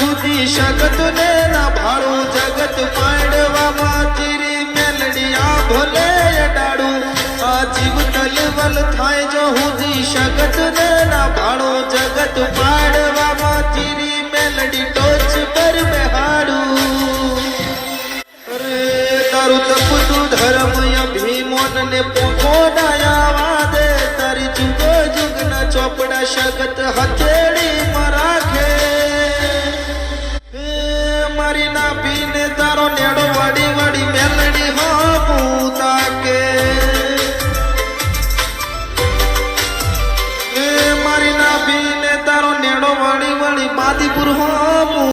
સુધી શગત ને ના ભાડું જગત માંડવામાં ચીરી મેલડિયા ભલે ડાડું આ જીવ તલવલ થાય જો સુધી શગત ને ના ભાડું જગત માંડવામાં ચીરી મેલડી ટોચ પર બેહાડું અરે તારું તપતું ધર્મ અભિમોન ને પોખો ડાયા દે તારી જુગો જુગના ચોપડા શગત હથેળી માં રાખે મારી ના પીને તારો નેડો